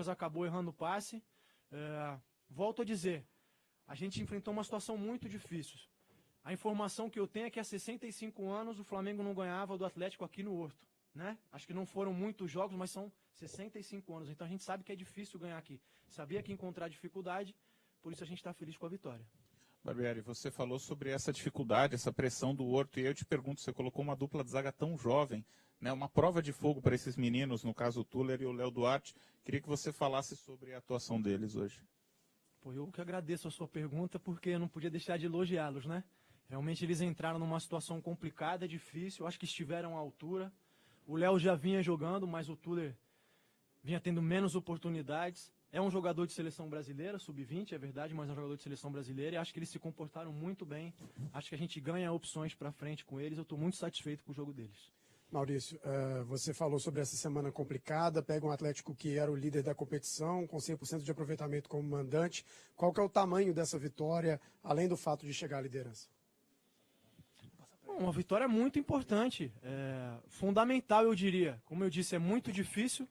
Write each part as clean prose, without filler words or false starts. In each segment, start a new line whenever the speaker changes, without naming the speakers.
acabou errando o passe. Volto a dizer, a gente enfrentou uma situação muito difícil. A informação que eu tenho é que há 65 anos o Flamengo não ganhava do Atlético aqui no Horto, né? Acho que não foram muitos jogos, mas são 65 anos. Então a gente sabe que é difícil ganhar aqui. Sabia que encontrar dificuldade, por isso a gente está feliz com a vitória.
Barbieri, você falou sobre essa dificuldade, essa pressão do Horto, e eu te pergunto, você colocou uma dupla de zaga tão jovem, né? Uma prova de fogo para esses meninos, no caso o Tuller e o Léo Duarte. Queria que você falasse sobre a atuação deles hoje.
Pô, eu que agradeço a sua pergunta, porque eu não podia deixar de elogiá-los, né? Realmente eles entraram numa situação complicada, difícil, acho que estiveram à altura. O Léo já vinha jogando, mas o Tuller vinha tendo menos oportunidades. É um jogador de seleção brasileira, sub-20, é verdade, mas é um jogador de seleção brasileira e acho que eles se comportaram muito bem. Acho que a gente ganha opções para frente com eles, eu estou muito satisfeito com o jogo deles.
Maurício, você falou sobre essa semana complicada, pega um Atlético que era o líder da competição, com 100% de aproveitamento como mandante. Qual que é o tamanho dessa vitória, além do fato de chegar à liderança?
Uma vitória muito importante, fundamental eu diria. Como eu disse, é muito difícil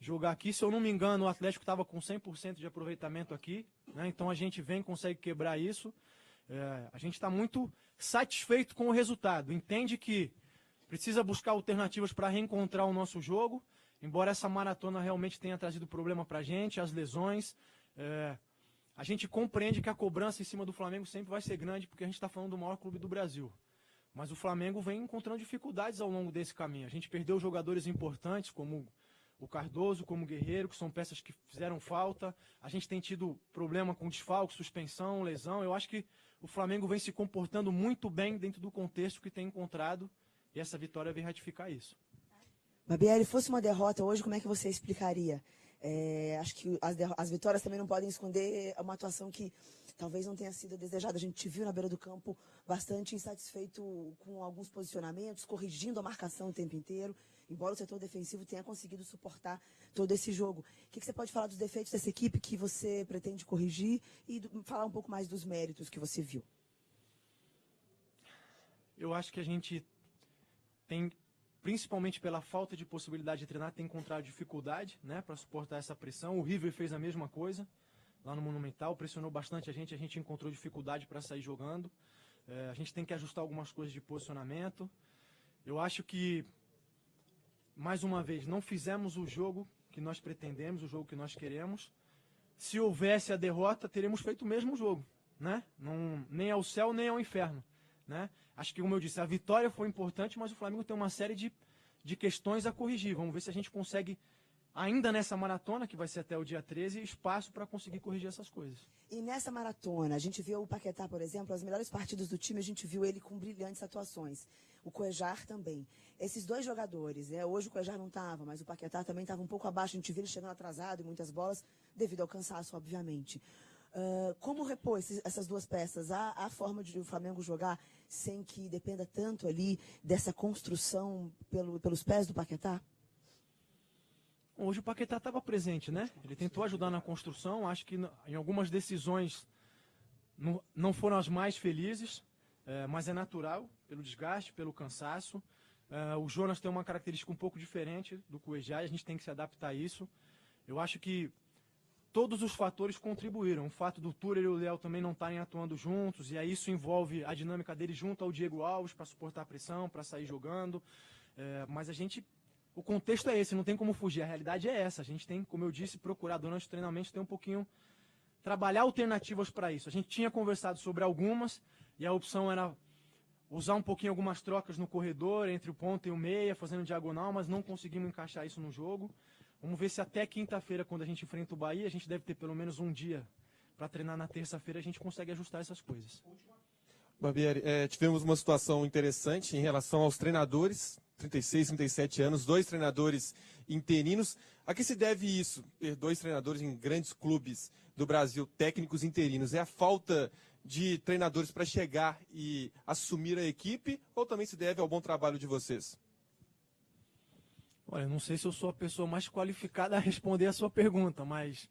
jogar aqui. Se eu não me engano, o Atlético estava com 100% de aproveitamento aqui, né? Então a gente consegue quebrar isso. A gente está muito satisfeito com o resultado. Entende que precisa buscar alternativas para reencontrar o nosso jogo, embora essa maratona realmente tenha trazido problema para a gente, as lesões. A gente compreende que a cobrança em cima do Flamengo sempre vai ser grande, porque a gente está falando do maior clube do Brasil. Mas o Flamengo vem encontrando dificuldades ao longo desse caminho. A gente perdeu jogadores importantes, como o Cardoso, como o Guerreiro, que são peças que fizeram falta. A gente tem tido problema com desfalque, suspensão, lesão. Eu acho que o Flamengo vem se comportando muito bem dentro do contexto que tem encontrado. E essa vitória vem ratificar isso.
Barbieri, fosse uma derrota hoje, como é que você explicaria? Acho que as vitórias também não podem esconder uma atuação que talvez não tenha sido desejada. A gente te viu na beira do campo bastante insatisfeito com alguns posicionamentos, corrigindo a marcação o tempo inteiro, embora o setor defensivo tenha conseguido suportar todo esse jogo. O que você pode falar dos defeitos dessa equipe que você pretende corrigir e falar um pouco mais dos méritos que você viu?
Eu acho que a gente tem, principalmente pela falta de possibilidade de treinar, tem encontrado dificuldade, né, para suportar essa pressão. O River fez a mesma coisa lá no Monumental, pressionou bastante a gente encontrou dificuldade para sair jogando. A gente tem que ajustar algumas coisas de posicionamento. Eu acho que, mais uma vez, não fizemos o jogo que nós pretendemos, o jogo que nós queremos. Se houvesse a derrota, teríamos feito o mesmo jogo, né? Nem ao céu, nem ao inferno, né? Acho que, como eu disse, a vitória foi importante, mas o Flamengo tem uma série de questões a corrigir. Vamos ver se a gente consegue, ainda nessa maratona, que vai ser até o dia 13, espaço para conseguir corrigir essas coisas.
E nessa maratona, a gente viu o Paquetá, por exemplo, as melhores partidas do time, a gente viu ele com brilhantes atuações. O Cuéllar também. Esses dois jogadores, hoje o Cuéllar não estava, mas o Paquetá também estava um pouco abaixo, a gente viu ele chegando atrasado em muitas bolas, devido ao cansaço, obviamente. Como repor essas duas peças? Há forma de o Flamengo jogar sem que dependa tanto ali dessa construção pelos pés do Paquetá?
Hoje o Paquetá estava presente, né? Ele tentou ajudar na construção, acho que em algumas decisões não foram as mais felizes, mas é natural, pelo desgaste, pelo cansaço. O Jonas tem uma característica um pouco diferente do Cuéllar, a gente tem que se adaptar a isso. Eu acho que todos os fatores contribuíram. O fato do Tuller e o Léo também não estarem atuando juntos, e aí isso envolve a dinâmica dele junto ao Diego Alves para suportar a pressão, para sair jogando. Mas o contexto é esse, não tem como fugir, a realidade é essa. A gente tem, como eu disse, procurar durante o treinamento ter um pouquinho, trabalhar alternativas para isso. A gente tinha conversado sobre algumas, e a opção era usar um pouquinho algumas trocas no corredor, entre o ponta e o meia, fazendo diagonal, mas não conseguimos encaixar isso no jogo. Vamos ver se até quinta-feira, quando a gente enfrenta o Bahia, a gente deve ter pelo menos um dia para treinar na terça-feira, a gente consegue ajustar essas coisas.
Barbieri, tivemos uma situação interessante em relação aos treinadores, 36, 37 anos, 2 treinadores interinos. A que se deve isso, ter 2 treinadores em grandes clubes do Brasil, técnicos interinos? É a falta de treinadores para chegar e assumir a equipe, ou também se deve ao bom trabalho de vocês?
Olha, eu não sei se eu sou a pessoa mais qualificada a responder a sua pergunta, mas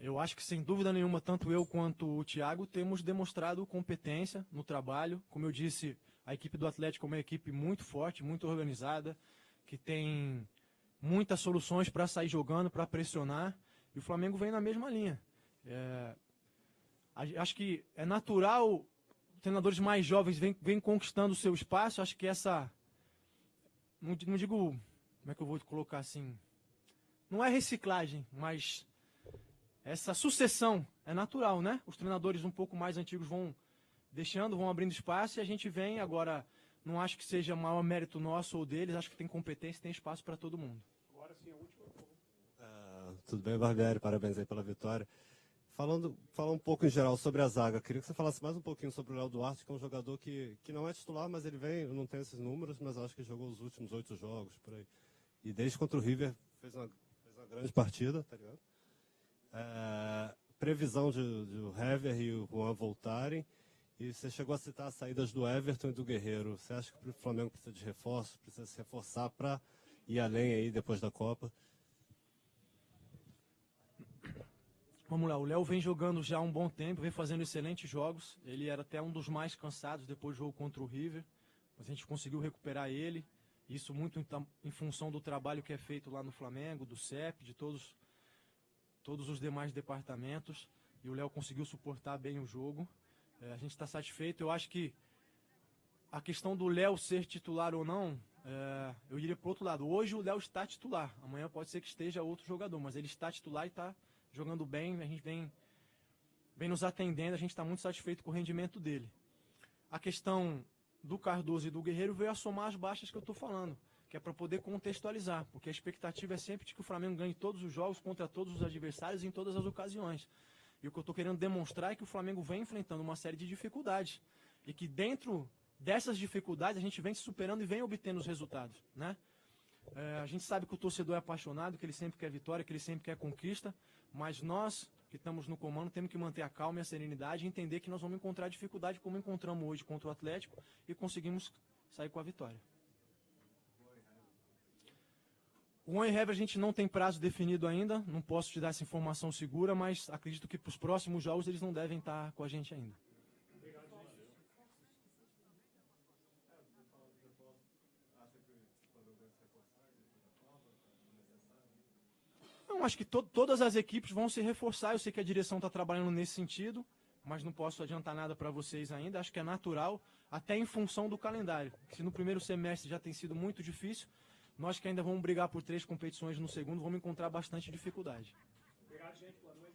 eu acho que, sem dúvida nenhuma, tanto eu quanto o Thiago temos demonstrado competência no trabalho. Como eu disse, a equipe do Atlético é uma equipe muito forte, muito organizada, que tem muitas soluções para sair jogando, para pressionar, e o Flamengo vem na mesma linha. Acho que é natural, treinadores mais jovens vêm conquistando o seu espaço. Acho que essa, não digo, como é que eu vou colocar assim, não é reciclagem, mas essa sucessão é natural, né? Os treinadores um pouco mais antigos vão deixando, vão abrindo espaço, e a gente vem agora. Não acho que seja maior mérito nosso ou deles, acho que tem competência, tem espaço para todo mundo.
Agora sim, a última. Tudo bem, Barbieri, parabéns aí pela vitória. Falando um pouco em geral sobre a zaga, queria que você falasse mais um pouquinho sobre o Léo Duarte, que é um jogador que não é titular, mas ele vem, eu não tenho esses números, mas acho que jogou os últimos 8 jogos, por aí. E desde contra o River fez uma grande partida, tá ligado? Previsão de o Hever e o Juan voltarem. E você chegou a citar as saídas do Everton e do Guerreiro. Você acha que o Flamengo precisa de reforço, precisa se reforçar para ir além aí depois da Copa?
Vamos lá, o Léo vem jogando já há um bom tempo, vem fazendo excelentes jogos. Ele era até um dos mais cansados depois do jogo contra o River, mas a gente conseguiu recuperar ele. Isso muito em função do trabalho que é feito lá no Flamengo, do CEP, de todos os demais departamentos. E o Léo conseguiu suportar bem o jogo. A gente está satisfeito. Eu acho que a questão do Léo ser titular ou não, eu iria para o outro lado. Hoje o Léo está titular. Amanhã pode ser que esteja outro jogador, mas ele está titular e está jogando bem. A gente vem nos atendendo. A gente está muito satisfeito com o rendimento dele. A questão do Cardoso e do Guerreiro veio a somar as baixas que eu estou falando, que é para poder contextualizar, porque a expectativa é sempre de que o Flamengo ganhe todos os jogos contra todos os adversários em todas as ocasiões. E o que eu estou querendo demonstrar é que o Flamengo vem enfrentando uma série de dificuldades. E que dentro dessas dificuldades a gente vem se superando e vem obtendo os resultados, né? A gente sabe que o torcedor é apaixonado, que ele sempre quer vitória, que ele sempre quer conquista. Mas nós, que estamos no comando, temos que manter a calma e a serenidade e entender que nós vamos encontrar dificuldade como encontramos hoje contra o Atlético e conseguimos sair com a vitória. O Juan e Hever a gente não tem prazo definido ainda, não posso te dar essa informação segura, mas acredito que para os próximos jogos eles não devem estar com a gente ainda. Não, acho que todas as equipes vão se reforçar. Eu sei que a direção está trabalhando nesse sentido, mas não posso adiantar nada para vocês ainda. Acho que é natural, até em função do calendário. Se no primeiro semestre já tem sido muito difícil, nós que ainda vamos brigar por 3 competições no segundo, vamos encontrar bastante dificuldade.
Obrigado, gente. Boa noite.